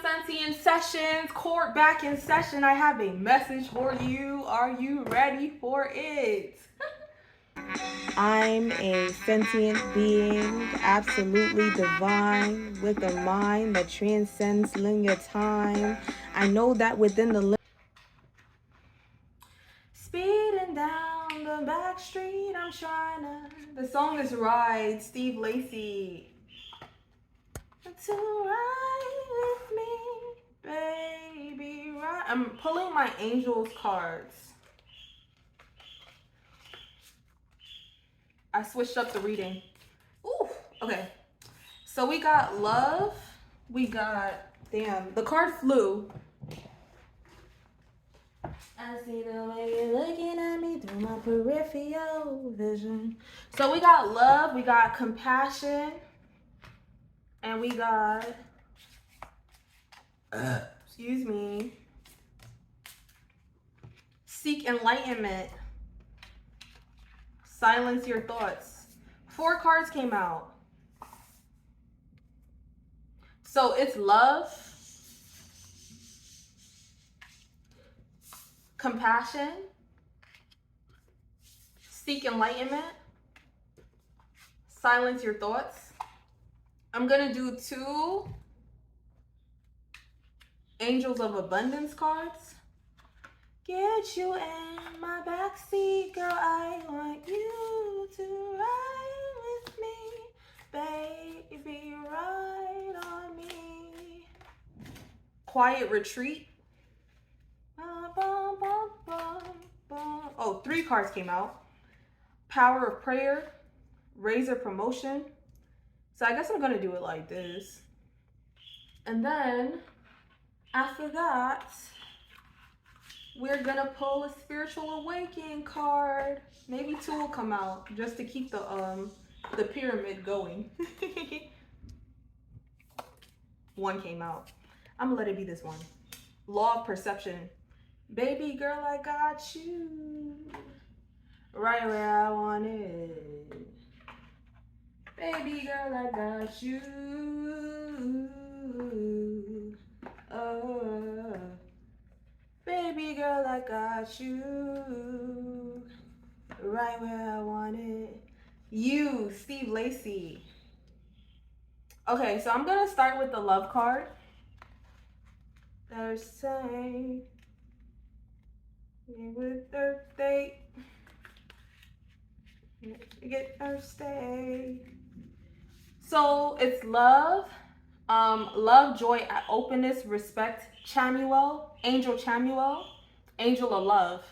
Sensei in sessions, court back in session. I have a message for you. Are you ready for it? I'm a sentient being, absolutely divine, with a mind that transcends linear time. I know that within the Speeding down the back street, I'm trying to. The song is Ride, Steve Lacy. To ride with me, baby, ride. I'm pulling my angels cards. I switched up the reading. Ooh, okay. So we got love. We got, damn, the card flew. I see the way you're looking at me through my peripheral vision. So we got love, we got compassion, and we got, excuse me, seek enlightenment. Silence your thoughts. 4 cards came out. So it's love, compassion, seek enlightenment, silence your thoughts. I'm going to do 2 Angels of Abundance cards. Get you in my backseat, girl. I want you to ride with me, baby, ride on me. Quiet retreat. Oh, 3 cards came out. Power of prayer, razor promotion. So I guess I'm gonna do it like this. And then after that, we're gonna pull a spiritual awakening card. Maybe 2 will come out just to keep the pyramid going. 1 came out. I'm gonna let it be this one. Law of perception. Baby girl, I got you right where I want it. Baby girl, I got you. Oh. Baby girl, I got you right where I want it. You, Steve Lacy. Okay, so I'm gonna start with the love card. They're saying with Earth Day, get Thursday. So it's love, love, joy, openness, respect. Chamuel, Angel Chamuel, Angel of Love.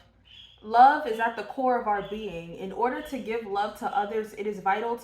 Love is at the core of our being. In order to give love to others, it is vital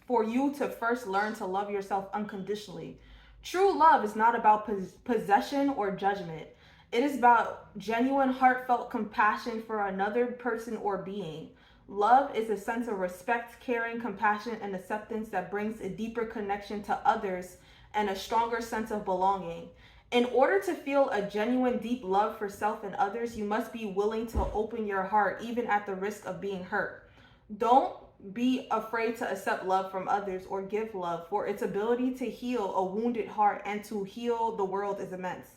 for you to first learn to love yourself unconditionally. True love is not about possession or judgment. It is about genuine, heartfelt compassion for another person or being. Love is a sense of respect, caring, compassion, and acceptance that brings a deeper connection to others and a stronger sense of belonging. In order to feel a genuine, deep love for self and others, you must be willing to open your heart, even at the risk of being hurt. Don't be afraid to accept love from others or give love, for its ability to heal a wounded heart and to heal the world is immense.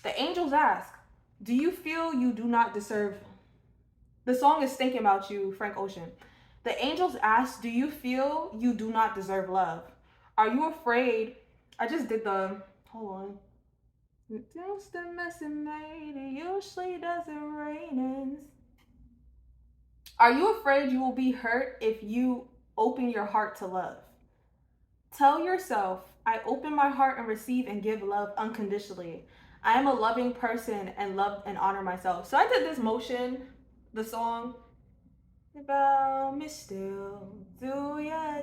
The angels ask, do you feel you do not deserve? The song is Thinking About You, Frank Ocean. The angels ask, do you feel you do not deserve love? Are you afraid? I just did the, hold on. Just the mess it made, it usually doesn't rain. Are you afraid you will be hurt if you open your heart to love? Tell yourself, I open my heart and receive and give love unconditionally. I am a loving person and love and honor myself. So I did this motion, the song, about me still. Do ya,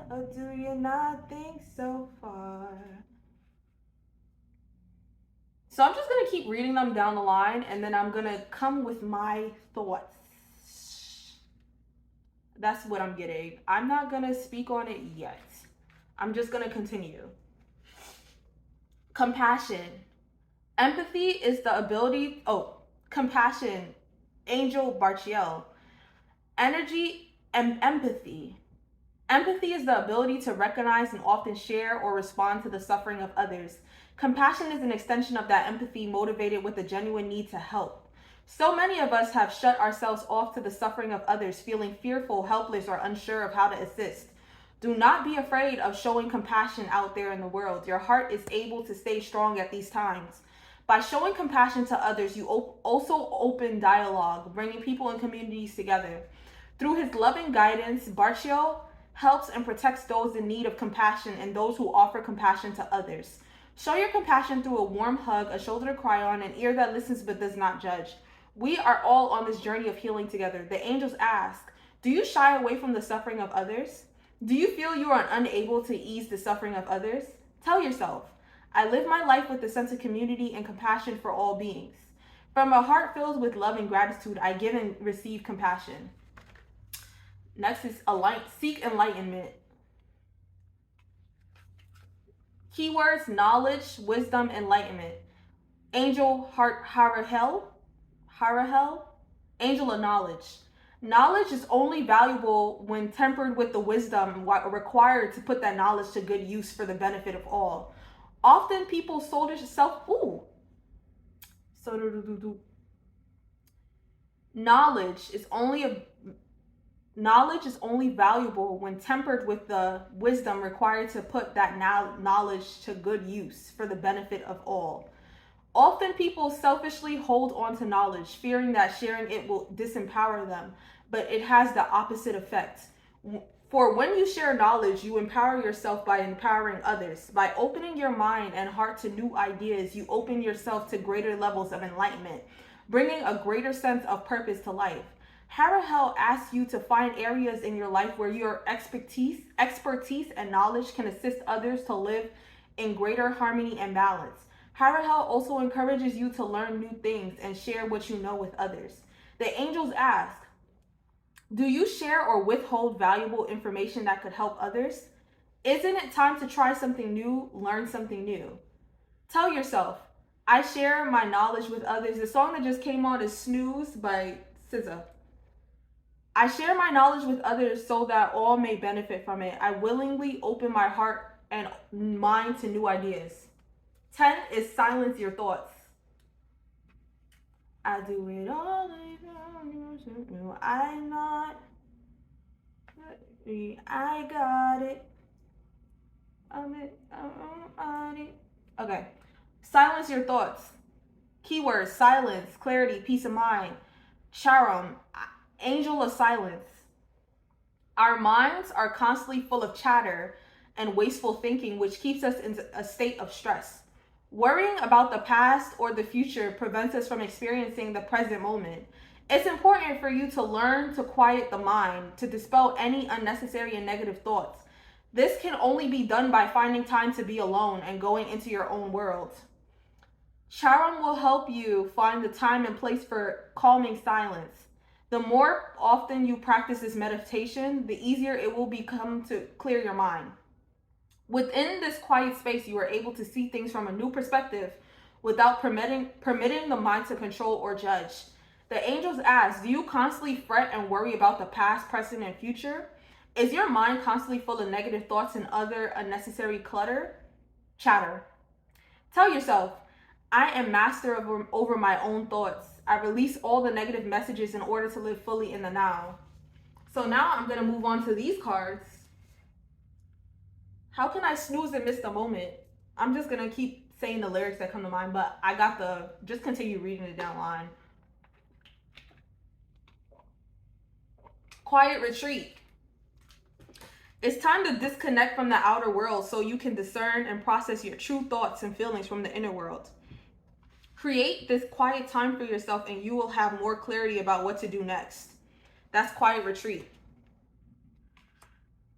or do you not think so far? So I'm just gonna keep reading them down the line and then I'm gonna come with my thoughts. That's what I'm getting. I'm not gonna speak on it yet. I'm just gonna continue. Compassion. Empathy is the ability, compassion, Angel Barchiel. Energy and empathy. Empathy is the ability to recognize and often share or respond to the suffering of others. Compassion is an extension of that empathy, motivated with a genuine need to help. So many of us have shut ourselves off to the suffering of others, feeling fearful, helpless, or unsure of how to assist. Do not be afraid of showing compassion out there in the world. Your heart is able to stay strong at these times. By showing compassion to others, you also open dialogue, bringing people and communities together. Through his loving guidance, Barcio helps and protects those in need of compassion and those who offer compassion to others. Show your compassion through a warm hug, a shoulder to cry on, an ear that listens but does not judge. We are all on this journey of healing together. The angels ask, do you shy away from the suffering of others? Do you feel you are unable to ease the suffering of others? Tell yourself, I live my life with a sense of community and compassion for all beings. From a heart filled with love and gratitude, I give and receive compassion. Next is seek enlightenment. Keywords: knowledge, wisdom, enlightenment. Angel Harahel, angel of knowledge. Knowledge is only valuable when tempered with the wisdom required to put that knowledge to good use for the benefit of all. Often people knowledge is only valuable when tempered with the wisdom required to put that knowledge to good use for the benefit of all. Often people selfishly hold on to knowledge, fearing that sharing it will disempower them, but it has the opposite effect. For when you share knowledge, you empower yourself by empowering others. By opening your mind and heart to new ideas, you open yourself to greater levels of enlightenment, bringing a greater sense of purpose to life. Harahel asks you to find areas in your life where your expertise and knowledge can assist others to live in greater harmony and balance. Harahel also encourages you to learn new things and share what you know with others. The angels ask, do you share or withhold valuable information that could help others? Isn't it time to try something new, learn something new? Tell yourself, I share my knowledge with others. The song that just came on is Snooze by SZA. I share my knowledge with others so that all may benefit from it. I willingly open my heart and mind to new ideas. 10 is silence your thoughts. I do it all. I'm not. I got it. I'm on it. Okay. Silence your thoughts. Keywords: silence, clarity, peace of mind. Charum, angel of silence. Our minds are constantly full of chatter and wasteful thinking, which keeps us in a state of stress. Worrying about the past or the future prevents us from experiencing the present moment. It's important for you to learn to quiet the mind, to dispel any unnecessary and negative thoughts. This can only be done by finding time to be alone and going into your own world. Charum will help you find the time and place for calming silence. The more often you practice this meditation, the easier it will become to clear your mind. Within this quiet space, you are able to see things from a new perspective without permitting the mind to control or judge. The angels ask, do you constantly fret and worry about the past, present, and future? Is your mind constantly full of negative thoughts and other unnecessary chatter? Tell yourself, I am master over my own thoughts. I release all the negative messages in order to live fully in the now. So now I'm going to move on to these cards. How can I snooze and miss the moment? I'm just going to keep saying the lyrics that come to mind, but just continue reading it down the line. Quiet retreat. It's time to disconnect from the outer world so you can discern and process your true thoughts and feelings from the inner world. Create this quiet time for yourself and you will have more clarity about what to do next. That's quiet retreat.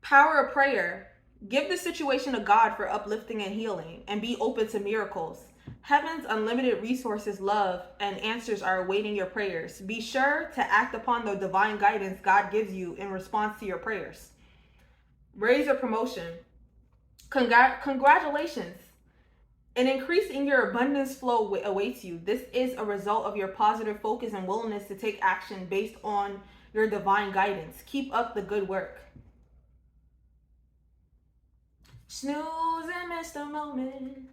Power of prayer. Give the situation to God for uplifting and healing, and be open to miracles. Heaven's unlimited resources, love, and answers are awaiting your prayers. Be sure to act upon the divine guidance God gives you in response to your prayers. Raise your promotion. Congratulations. An increase in your abundance flow awaits you. This is a result of your positive focus and willingness to take action based on your divine guidance. Keep up the good work. Snooze and miss the moment.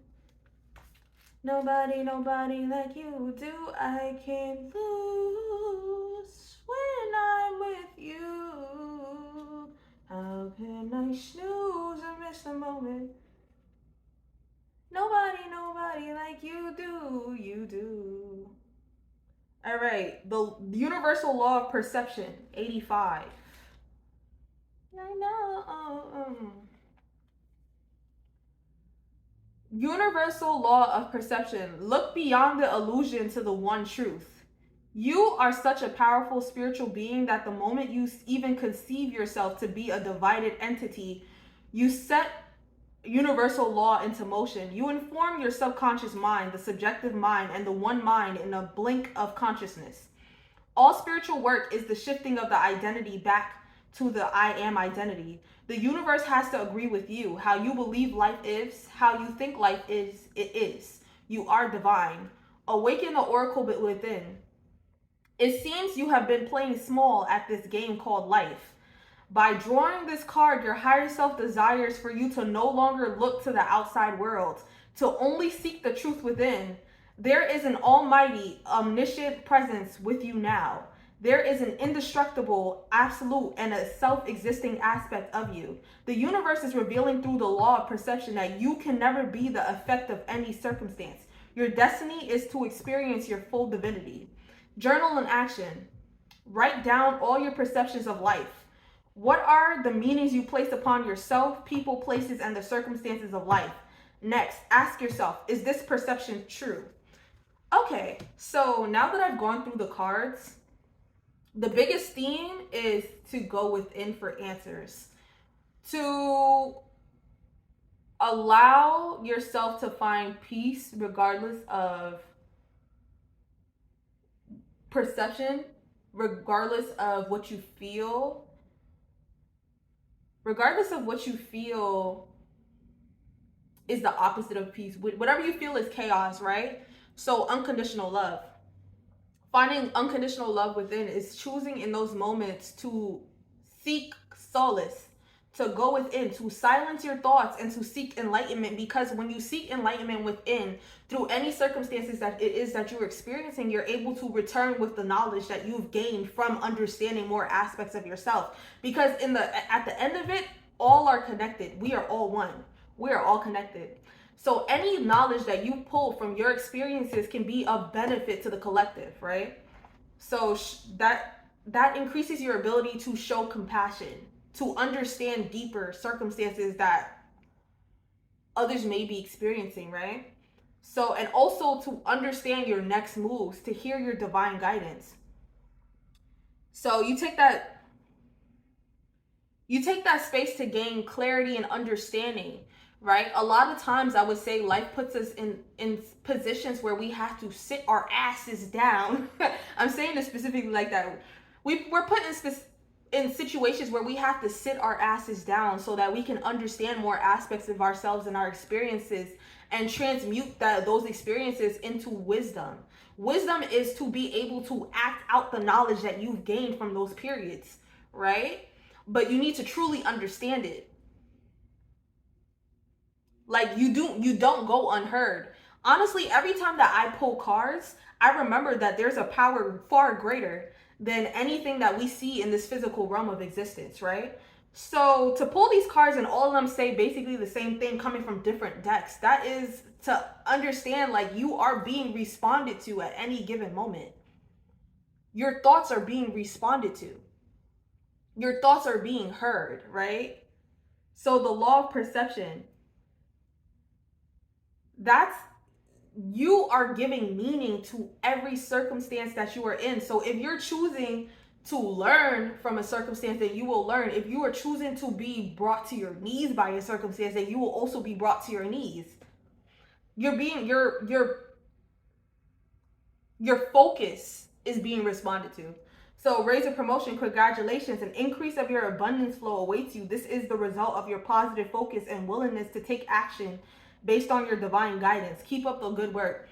Nobody like you do. I can't lose when I'm with you. How can I snooze and miss the moment? Nobody like you do. You do. All right. The universal law of perception, 85. I know. Universal law of perception. Look beyond the illusion to the one truth. You are such a powerful spiritual being that the moment you even conceive yourself to be a divided entity, you set universal law into motion. You inform your subconscious mind, the subjective mind, and the one mind in a blink of consciousness. All spiritual work is the shifting of the identity back to the I am identity. The universe has to agree with you. How you believe life is, how you think life is, it is. You are divine. Awaken the oracle within. It seems you have been playing small at this game called life. By drawing this card, your higher self desires for you to no longer look to the outside world, to only seek the truth within. There is an almighty, omniscient presence with you now. There is an indestructible, absolute, and a self-existing aspect of you. The universe is revealing through the law of perception that you can never be the effect of any circumstance. Your destiny is to experience your full divinity. Journal in action. Write down all your perceptions of life. What are the meanings you place upon yourself, people, places, and the circumstances of life? Next, ask yourself, is this perception true? Okay, so now that I've gone through the cards, the biggest theme is to go within for answers. To allow yourself to find peace regardless of perception, regardless of what you feel. Regardless of what you feel is the opposite of peace. Whatever you feel is chaos, right? So unconditional love. Finding unconditional love within is choosing in those moments to seek solace, to go within, to silence your thoughts and to seek enlightenment. Because when you seek enlightenment within, through any circumstances that it is that you're experiencing, you're able to return with the knowledge that you've gained from understanding more aspects of yourself. Because at the end of it, all are connected. We are all one. We are all connected. So any knowledge that you pull from your experiences can be of benefit to the collective, right? So that increases your ability to show compassion, to understand deeper circumstances that others may be experiencing, right? So, and also to understand your next moves, to hear your divine guidance. So you take that space to gain clarity and understanding, right? A lot of times I would say life puts us in positions where we have to sit our asses down. I'm saying this specifically like that. We're put in situations where we have to sit our asses down so that we can understand more aspects of ourselves and our experiences and transmute those experiences into wisdom. Wisdom is to be able to act out the knowledge that you've gained from those periods, right? But you need to truly understand it. Like you don't go unheard. Honestly, every time that I pull cards, I remember that there's a power far greater than anything that we see in this physical realm of existence, right? So to pull these cards and all of them say basically the same thing coming from different decks, that is to understand like you are being responded to at any given moment. Your thoughts are being responded to. Your thoughts are being heard, right? So the law of perception, that's you are giving meaning to every circumstance that you are in. So if you're choosing to learn from a circumstance, that you will learn. If you are choosing to be brought to your knees by a circumstance, that you will also be brought to your knees. Your focus is being responded to. So raise a promotion, congratulations. An increase of your abundance flow awaits you. This is the result of your positive focus and willingness to take action based on your divine guidance. Keep up the good work.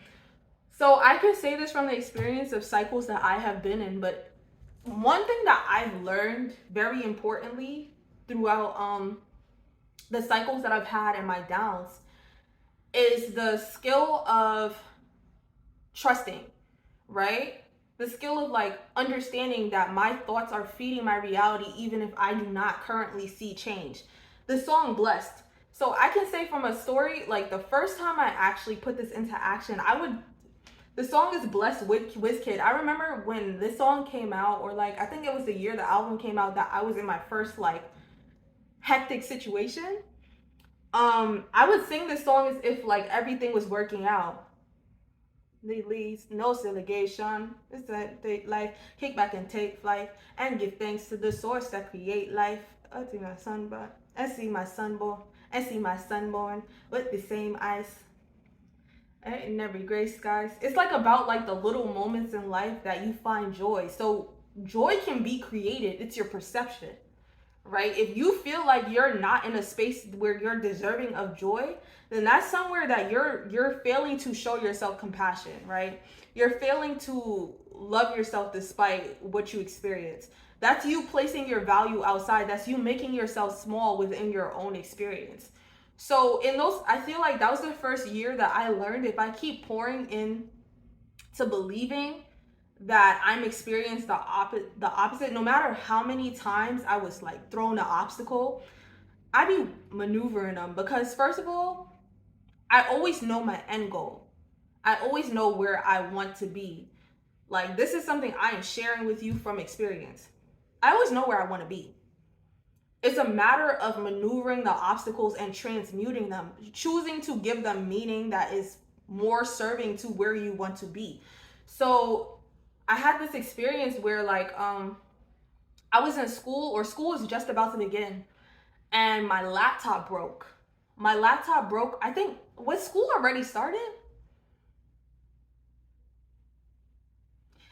So I can say this from the experience of cycles that I have been in, but one thing that I've learned very importantly throughout the cycles that I've had and my downs is the skill of trusting, right? The skill of like understanding that my thoughts are feeding my reality even if I do not currently see change. The song Blessed. So I can say from a story, like the first time I actually put this into action, the song is Blessed with Wizkid. I remember when this song came out, or like I think it was the year the album came out, that I was in my first like hectic situation. I would sing this song as if like everything was working out. The leads, no segregation. It's that they like kick back and take flight and give thanks to the source that create life. I see my sunburn. I see my sunborn. I see my sunborn with the same eyes. In every gray skies. It's like about like the little moments in life that you find joy. So joy can be created. It's your perception, right? If you feel like you're not in a space where you're deserving of joy, then that's somewhere that you're failing to show yourself compassion, right? You're failing to love yourself despite what you experience. That's you placing your value outside. That's you making yourself small within your own experience. So in those, I feel like that was the first year that I learned if I keep pouring in to believing that I'm experiencing the opposite, no matter how many times I was like thrown an obstacle, I be maneuvering them because first of all, I always know my end goal. I always know where I want to be. Like this is something I am sharing with you from experience. I always know where I want to be. It's a matter of maneuvering the obstacles and transmuting them, choosing to give them meaning that is more serving to where you want to be. So I had this experience where like I was in school, or school was just about to begin, and my laptop broke. My laptop broke. I think, was school already started?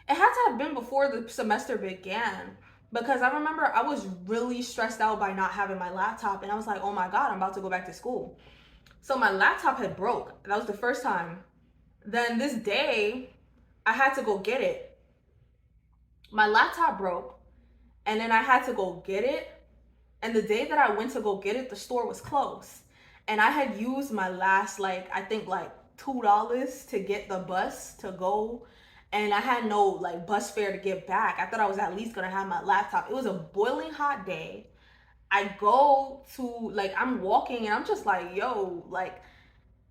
It had to have been before the semester began, because I remember I was really stressed out by not having my laptop, and I was like, oh my God, I'm about to go back to school. So my laptop had broke. That was the first time. Then this day, I had to go get it. My laptop broke, and then I had to go get it. And the day that I went to go get it, the store was closed. And I had used my last, like, I think like $2 to get the bus to go. And I had no like bus fare to get back. I thought I was at least gonna have my laptop. It was a boiling hot day. I go to, like, I'm walking and I'm just like, yo, like,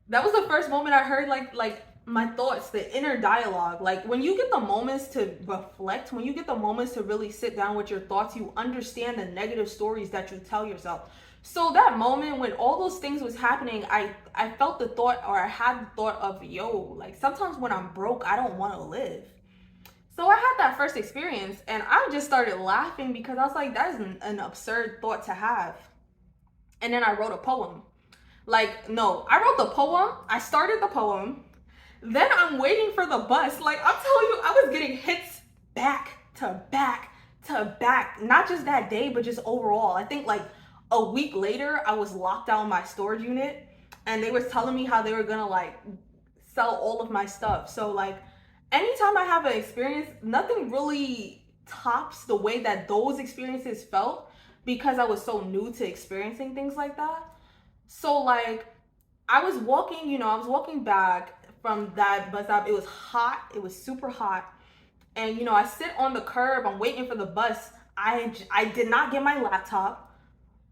that was the first moment I heard like my thoughts, the inner dialogue. Like when you get the moments to reflect, when you get the moments to really sit down with your thoughts, you understand the negative stories that you tell yourself. So that moment when all those things was happening, I felt the thought, or I had the thought of, yo, like sometimes when I'm broke, I don't want to live. So I had that first experience and I just started laughing because I was like, that is an absurd thought to have. And then I wrote a poem. Like, no, I wrote the poem. I started the poem. Then I'm waiting for the bus. Like, I'm telling you, I was getting hits back to back to back. Not just that day, but just overall. I think like a week later, I was locked out in my storage unit and they were telling me how they were gonna like sell all of my stuff. So like anytime I have an experience, nothing really tops the way that those experiences felt because I was so new to experiencing things like that. So like I was walking, I was walking back from that bus stop. It was hot. It was super hot. And I sit on the curb. I'm waiting for the bus. I did not get my laptop.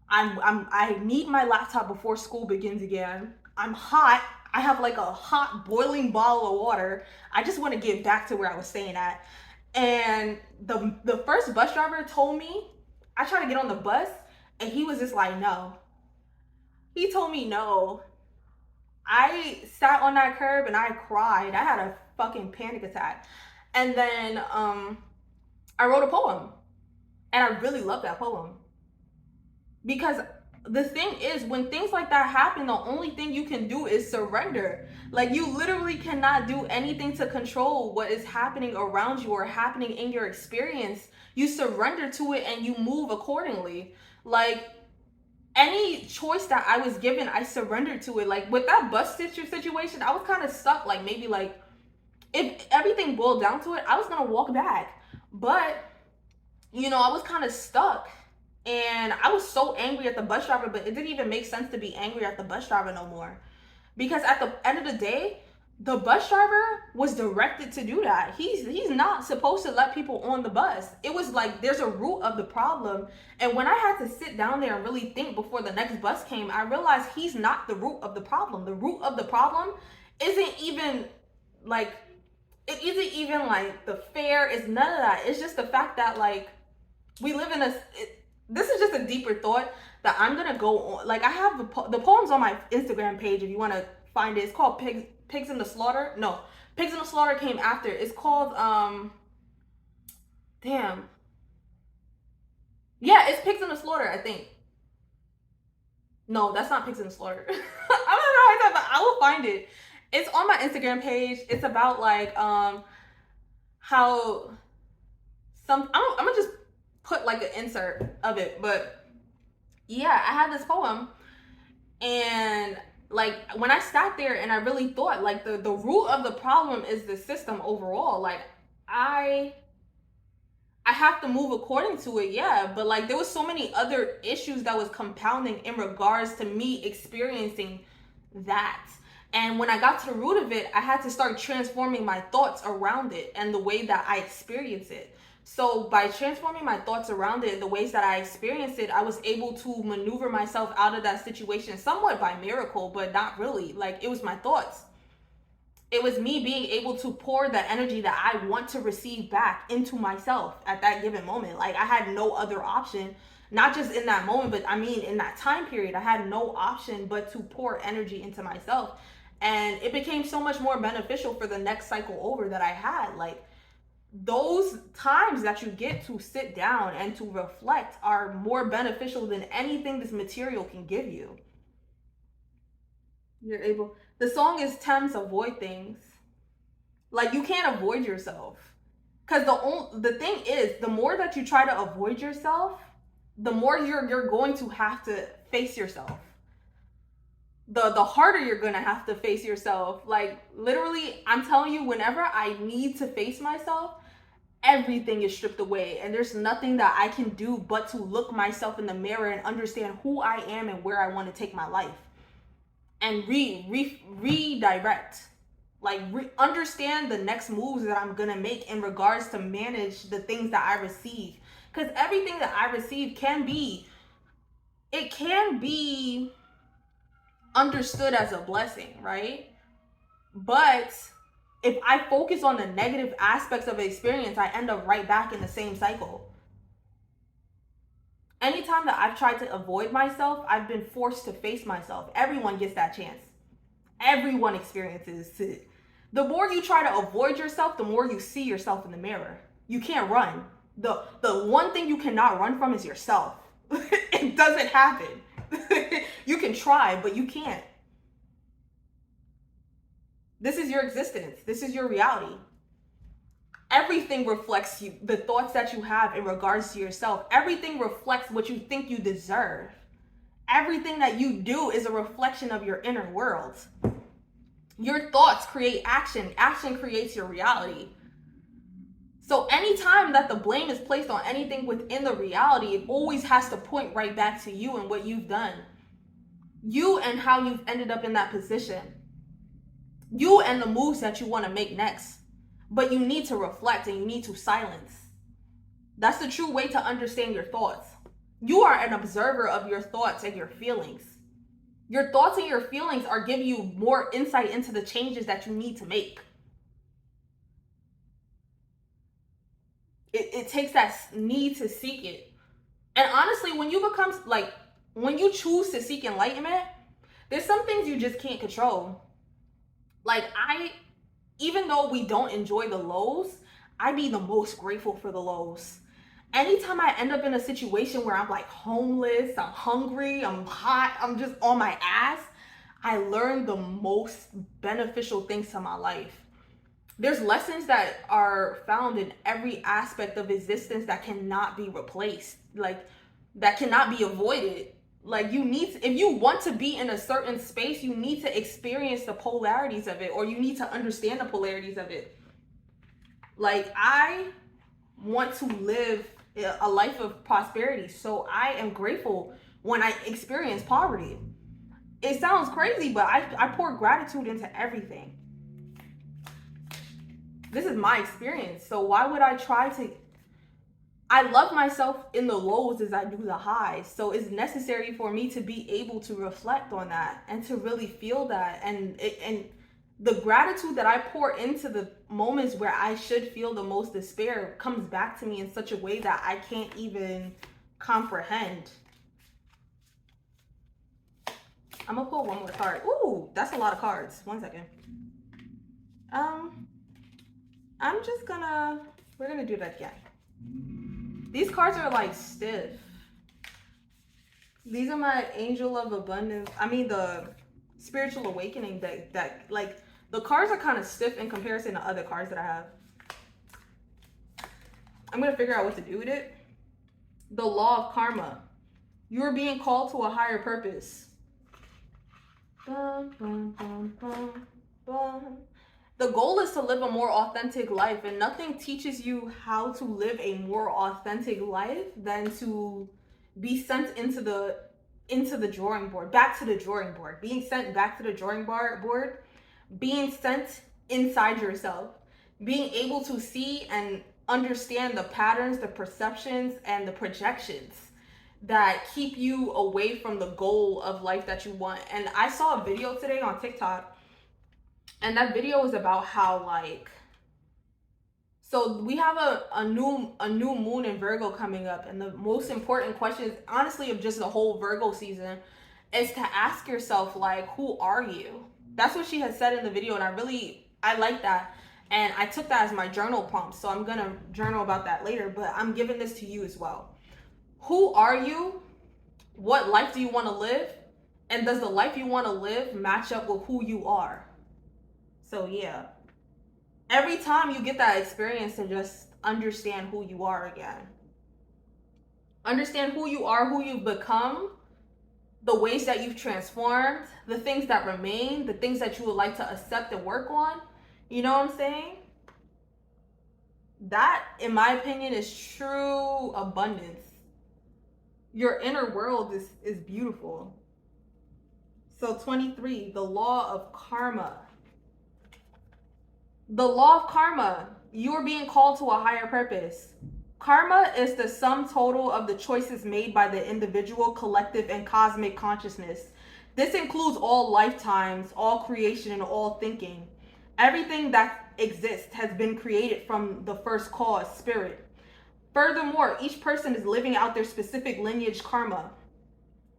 I need my laptop before school begins again. I'm hot. I have like a hot boiling bottle of water. I just want to get back to where I was staying at. And the first bus driver told me, I tried to get on the bus and he was just like, no. He told me no. I sat on that curb and I cried. I had a fucking panic attack. And then I wrote a poem. And I really love that poem. Because the thing is, when things like that happen, the only thing you can do is surrender. Like you literally cannot do anything to control what is happening around you or happening in your experience. You surrender to it and you move accordingly. Like any choice that I was given, I surrendered to it. Like with that bus situation, I was kind of stuck. Like maybe like if everything boiled down to it, I was gonna walk back. But I was kind of stuck And I was so angry at the bus driver, but it didn't even make sense to be angry at the bus driver no more. Because at the end of the day, the bus driver was directed to do that. He's not supposed to let people on the bus. It was like there's a root of the problem. And when I had to sit down there and really think before the next bus came, I realized he's not the root of the problem. The root of the problem isn't even like it isn't even like the fare, is none of that. It's just the fact that like we live in this is just a deeper thought that I'm gonna go on. Like I have the poems on my Instagram page if you want to find it. It's called Pigs in the Slaughter. No, Pigs in the Slaughter came after. It's called damn. Yeah, it's Pigs in the Slaughter, I think. No, that's not Pigs in the Slaughter. I don't know how to, but I will find it. It's on my Instagram page. It's about like how I'm gonna just put like an insert of it, but yeah, I had this poem, and like when I sat there and I really thought like the root of the problem is the system overall. Like I have to move according to it, yeah, but like there was so many other issues that was compounding in regards to me experiencing that. And when I got to the root of it, I had to start transforming my thoughts around it and the way that I experience it. So by transforming my thoughts around it, the ways that I experienced it, I was able to maneuver myself out of that situation somewhat by miracle, but not really. Like it was my thoughts. It was me being able to pour the energy that I want to receive back into myself at that given moment. Like I had no other option, not just in that moment, but I mean in that time period, I had no option but to pour energy into myself. And it became so much more beneficial for the next cycle over that I had. Like those times that you get to sit down and to reflect are more beneficial than anything this material can give you. You're able. The song is Thames Avoid Things. Like you can't avoid yourself. Cause the thing is, the more that you try to avoid yourself, the more you're going to have to face yourself. The harder you're gonna have to face yourself. Like literally, I'm telling you, whenever I need to face myself, everything is stripped away, and there's nothing that I can do but to look myself in the mirror and understand who I am and where I want to take my life, and redirect, like understand the next moves that I'm gonna make in regards to manage the things that I receive. Because everything that I receive can be understood as a blessing, right? But if I focus on the negative aspects of the experience, I end up right back in the same cycle. Anytime that I've tried to avoid myself, I've been forced to face myself. Everyone gets that chance. Everyone experiences it. The more you try to avoid yourself, the more you see yourself in the mirror. You can't run. The one thing you cannot run from is yourself. It doesn't happen. You can try, but you can't. This is your existence. This is your reality. Everything reflects you, the thoughts that you have in regards to yourself. Everything reflects what you think you deserve. Everything that you do is a reflection of your inner world. Your thoughts create action. Action creates your reality. So anytime that the blame is placed on anything within the reality, it always has to point right back to you and what you've done. You and how you've ended up in that position. You and the moves that you want to make next. But you need to reflect and you need to silence. That's the true way to understand your thoughts. You are an observer of your thoughts and your feelings. Your thoughts and your feelings are giving you more insight into the changes that you need to make. It takes that need to seek it. And honestly, when you choose to seek enlightenment, there's some things you just can't control. Like even though we don't enjoy the lows, I be the most grateful for the lows. Anytime I end up in a situation where I'm like homeless, I'm hungry, I'm hot, I'm just on my ass, I learn the most beneficial things to my life. There's lessons that are found in every aspect of existence that cannot be replaced, like that cannot be avoided. Like if you want to be in a certain space, you need to experience the polarities of it, or you need to understand the polarities of it. Like I want to live a life of prosperity. So I am grateful when I experience poverty. It sounds crazy, but I pour gratitude into everything. This is my experience. So why would I try to? I love myself in the lows as I do the highs. So it's necessary for me to be able to reflect on that and to really feel that. And the gratitude that I pour into the moments where I should feel the most despair comes back to me in such a way that I can't even comprehend. I'm gonna pull one more card. Ooh, that's a lot of cards. 1 second. We're gonna do that again. These cards are like stiff. These are my angel of abundance. I mean the spiritual awakening deck that like the cards are kind of stiff in comparison to other cards that I have. I'm gonna figure out what to do with it. The law of karma. You're being called to a higher purpose. Bum, bum, bum, bum, bum. The goal is to live a more authentic life, and nothing teaches you how to live a more authentic life than to be sent into the drawing board, back to the drawing board, being sent back to the drawing board, being sent inside yourself, being able to see and understand the patterns, the perceptions, and the projections that keep you away from the goal of life that you want. And I saw a video today on TikTok, and that video was about how like, so we have a new moon in Virgo coming up, and the most important questions honestly of just the whole Virgo season is to ask yourself like, who are you? That's what she has said in the video, and I like that, and I took that as my journal prompt. So I'm gonna journal about that later, but I'm giving this to you as well. Who are you? What life do you want to live? And does the life you want to live match up with who you are? So yeah, every time you get that experience to just understand who you are again. Understand who you are, who you've become, the ways that you've transformed, the things that remain, the things that you would like to accept and work on. You know what I'm saying? That, in my opinion, is true abundance. Your inner world is beautiful. So 23, the law of karma. The law of karma. You are being called to a higher purpose. Karma is the sum total of the choices made by the individual, collective, and cosmic consciousness. This includes all lifetimes, all creation, and all thinking. Everything that exists has been created from the first cause, spirit. Furthermore, each person is living out their specific lineage karma.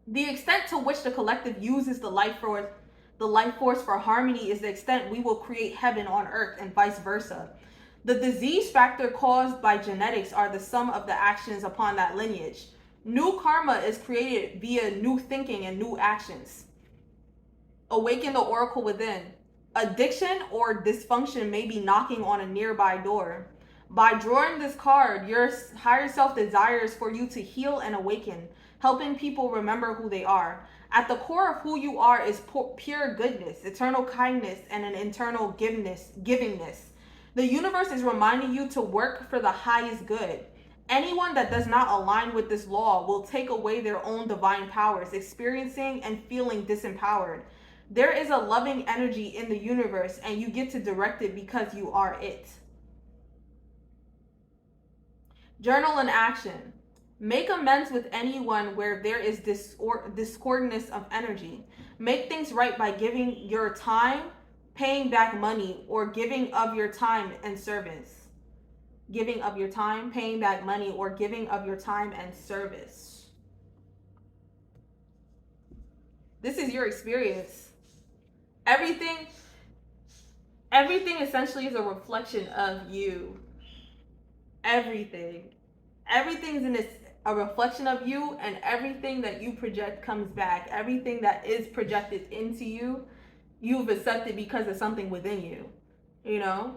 The extent to which the collective uses the life force for harmony is the extent we will create heaven on earth, and vice versa. The disease factor caused by genetics are the sum of the actions upon that lineage. New karma is created via new thinking and new actions. Awaken the oracle within. Addiction or dysfunction may be knocking on a nearby door. By drawing this card, your higher self desires for you to heal and awaken, helping people remember who they are. At the core of who you are is pure goodness, eternal kindness, and an internal givingness. The universe is reminding you to work for the highest good. Anyone that does not align with this law will take away their own divine powers, experiencing and feeling disempowered. There is a loving energy in the universe, and you get to direct it because you are it. Journal in action. Make amends with anyone where there is discordance of energy. Make things right by giving your time, paying back money, or giving of your time and service. Giving of your time, paying back money, or giving of your time and service. This is your experience. Everything essentially is a reflection of you. Everything is a reflection of you, and everything that you project comes back. Everything that is projected into you, you've accepted because of something within you, you know?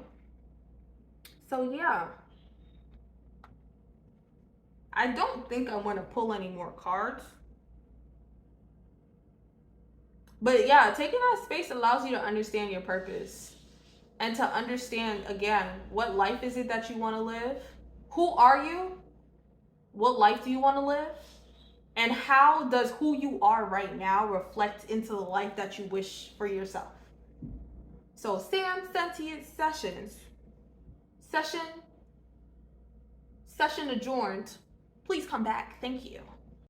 So yeah, I don't think I want to pull any more cards. But yeah, taking that space allows you to understand your purpose and to understand, again, what life is it that you want to live? Who are you? What life do you want to live? And how does who you are right now reflect into the life that you wish for yourself? So Sam Sentient Sessions. Session adjourned. Please come back. Thank you.